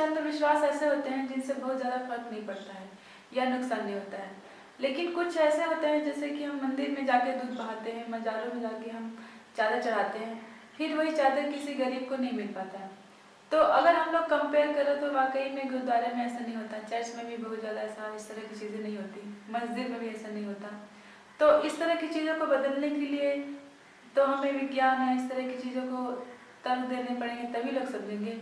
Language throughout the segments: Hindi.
अंधविश्वास ऐसे होते हैं जिनसे बहुत ज़्यादा फर्क नहीं पड़ता है या नुकसान नहीं होता है, लेकिन कुछ ऐसे होते हैं जैसे कि हम मंदिर में जाके दूध बहाते हैं, मज़ारों में जाके हम चादर चढ़ाते हैं, फिर वही चादर किसी गरीब को नहीं मिल पाता है। तो अगर हम लोग कंपेयर करें तो वाकई में गुरुद्वारे में ऐसा नहीं होता, चर्च में भी बहुत ज़्यादा इस तरह की चीज़ें नहीं होती, मस्जिद में भी ऐसा नहीं होता। तो इस तरह की चीज़ों को बदलने के लिए तो हमें विज्ञान या इस तरह की चीज़ों को तर्क देने पड़ेंगे, तभी लोग समझेंगे।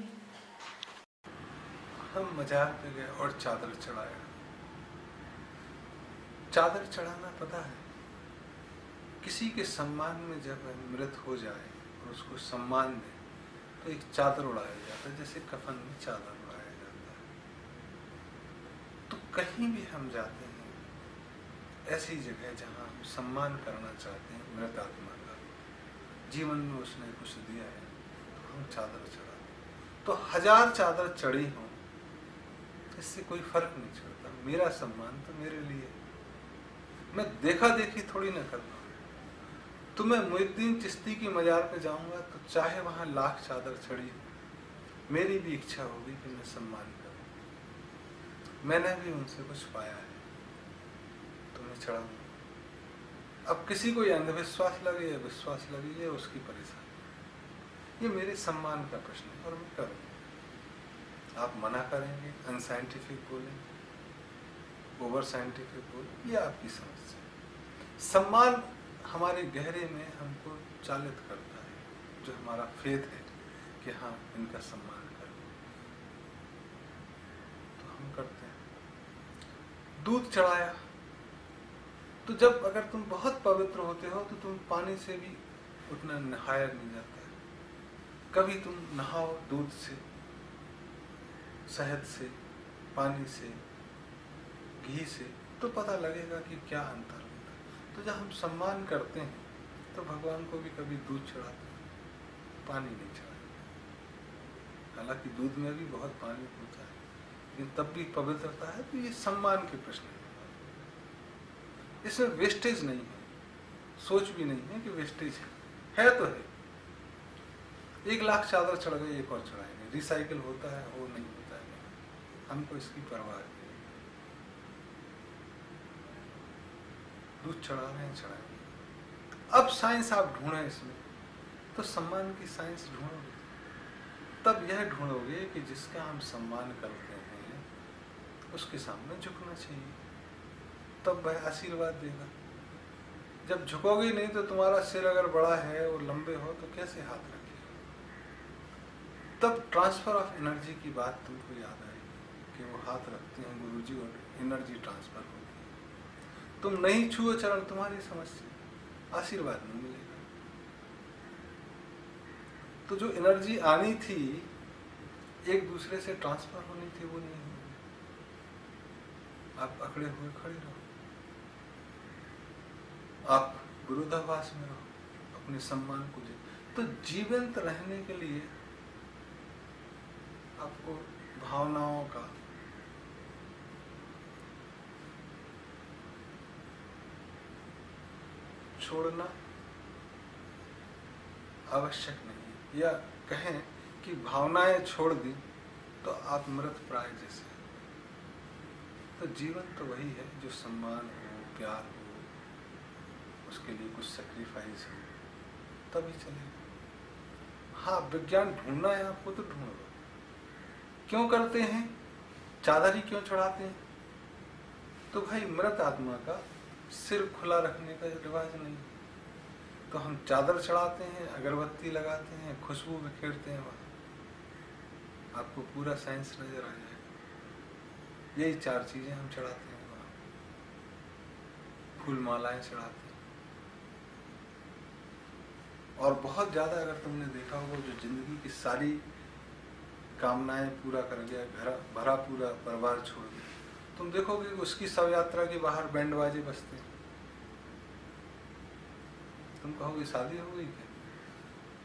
हम मजार पे गए और चादर चढ़ाया। चादर चढ़ाना पता है, किसी के सम्मान में जब मृत हो जाए और उसको सम्मान दे तो एक चादर उड़ाया जाता है, जैसे कफन में चादर उड़ाया जाता है। तो कहीं भी हम जाते हैं ऐसी जगह जहां हम सम्मान करना चाहते हैं मृत आत्मा का, जीवन में उसने कुछ दिया है, तो हम चादर चढ़ाते हैं। तो 1000 चादर चढ़ी हो, इससे कोई फर्क नहीं चलता। मेरा सम्मान तो मेरे लिए, मैं देखा देखी थोड़ी ना करता। तो मैं मुहिद्दीन चिश्ती की मजार पे जाऊंगा तो चाहे वहां 1,00,000 चादर चढ़ी हो, मेरी भी इच्छा होगी कि मैं सम्मान करूं। मैंने भी उनसे कुछ पाया है तो मैं चढ़ाऊंगा। अब किसी को ये अंधविश्वास लगे या विश्वास लगे, ये उसकी परेशानी, ये मेरे सम्मान का प्रश्न है और मैं करूंगा। आप मना करेंगे, अनसाइंटिफिक बोलेंगे, ओवर साइंटिफिक बोलेंगे, ये आपकी समस्या। सम्मान हमारे गहरे में हमको चालित करता है, जो हमारा फेथ है कि हाँ इनका सम्मान करें, तो हम करते हैं। दूध चढ़ाया तो जब अगर तुम बहुत पवित्र होते हो तो तुम पानी से भी उतना नहाया नहीं जाता है। कभी तुम नहाओ दूध से, शहद से, पानी से, घी से, तो पता लगेगा कि क्या अंतर होता है। तो जब हम सम्मान करते हैं तो भगवान को भी कभी दूध चढ़ाते हैं, पानी नहीं चढ़ाते। हालांकि दूध में भी बहुत पानी होता है, लेकिन तब भी पवित्रता है। तो ये सम्मान के प्रश्न है, इसमें वेस्टेज नहीं है, सोच भी नहीं है कि वेस्टेज है तो है। 1,00,000 चादर चढ़ गए, एक और चढ़ाएंगे, रिसाइकिल होता है वो नहीं होता है, हमको इसकी परवाह नहीं। दूध चढ़ा रहे हैं, चढ़ाएंगे। अब साइंस आप ढूंढें इसमें, तो सम्मान की साइंस ढूंढोगे, तब यह ढूंढोगे कि जिसका हम सम्मान करते हैं उसके सामने झुकना चाहिए, तब वह आशीर्वाद देगा। जब झुकोगे नहीं तो तुम्हारा सिर अगर बड़ा है और लंबे हो तो कैसे हाथ रखेगा। तब ट्रांसफर ऑफ एनर्जी की बात तुमको याद आएगी कि वो हाथ रखते हैं गुरुजी और एनर्जी ट्रांसफर होती है। तुम नहीं छुओ चरण, तुम्हारी समस्या, आशीर्वाद नहीं मिलेगा। तो जो एनर्जी आनी थी, एक दूसरे से ट्रांसफर होनी थी, वो नहीं हुई। आप अकड़े हुए खड़े रहो, आप विरोधाभास में रहो, अपने सम्मान को दे। तो जीवंत रहने के लिए आपको भावनाओं का छोड़ना आवश्यक नहीं, या कहें कि भावनाएं छोड़ दी तो आप मृत प्राय जैसे। तो जीवन तो वही है जो सम्मान हो, प्यार हो, उसके लिए कुछ सैक्रिफाइस हो, तभी चलेगा। हाँ, विज्ञान ढूंढना है आपको तो ढूंढ लो। क्यों करते हैं, चादर ही क्यों चढ़ाते हैं? तो भाई मृत आत्मा का सिर खुला रखने का रिवाज नहीं, तो हम चादर चढ़ाते हैं, अगरबत्ती लगाते हैं, खुशबू बिखेरते हैं। वहां आपको पूरा साइंस नजर आ जाएगा। यही 4 चीजें हम चढ़ाते हैं वहां। फूल मालाएं चढ़ाते हैं, और बहुत ज्यादा अगर तुमने देखा होगा, जो जिंदगी की सारी कामनाएं पूरा कर गया, घर भरा पूरा परिवार छोड़ दिया, तुम देखोगे कि उसकी शव यात्रा के बाहर बैंड बाजे बजते हैं। तुम कहोगे शादी हो गई क्या?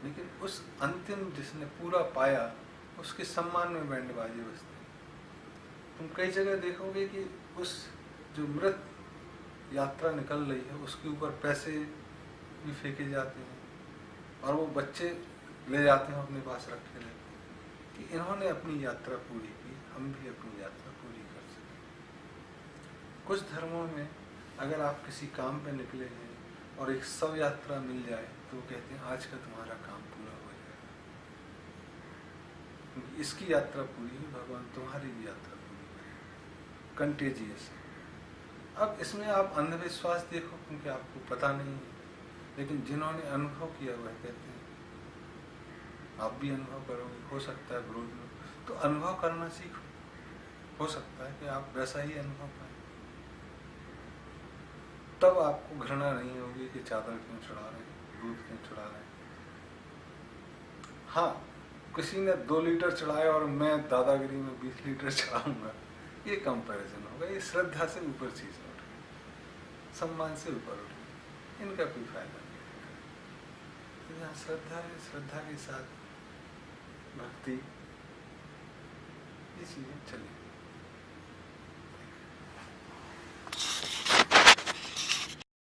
लेकिन उस अंतिम जिसने पूरा पाया, उसके सम्मान में बैंड बाजे बजते हैं। तुम कई जगह देखोगे कि उस जो मृत यात्रा निकल रही है उसके ऊपर पैसे भी फेंके जाते हैं, और वो बच्चे ले जाते हैं अपने पास रखे रहते हैं। कि इन्होंने अपनी यात्रा पूरी की, हम भी अपनी यात्रा पूरी कर सकें। कुछ धर्मों में अगर आप किसी काम पे निकले हैं और एक शव यात्रा मिल जाए तो वो कहते हैं आज का तुम्हारा काम पूरा हो जाएगा, क्योंकि इसकी यात्रा पूरी हुई, भगवान तुम्हारी भी यात्रा पूरी करेगा। कंटेजियस। अब इसमें आप अंधविश्वास देखो, क्योंकि आपको पता नहीं है, लेकिन जिन्होंने अनुभव किया वह कहते हैं आप भी अनुभव करोगे, हो सकता है विरोध में, तो अनुभव करना सीखो, हो सकता है कि आप वैसा ही अनुभव करें, तब आपको घृणा नहीं होगी कि चादर क्यों चढ़ा रहे हैं, दूध क्यों चढ़ा रहे हैं। हाँ, किसी ने 2 लीटर चढ़ाया और मैं दादागिरी में 20 लीटर चढ़ाऊंगा, ये कंपैरिजन होगा, ये श्रद्धा से ऊपर चीज उठ गई, सम्मान से ऊपर उठ गई, इनका कोई फायदा नहीं होगा। तो यहाँ श्रद्धा है, श्रद्धा के साथ भक्ति, ये चीजें चलेंगी।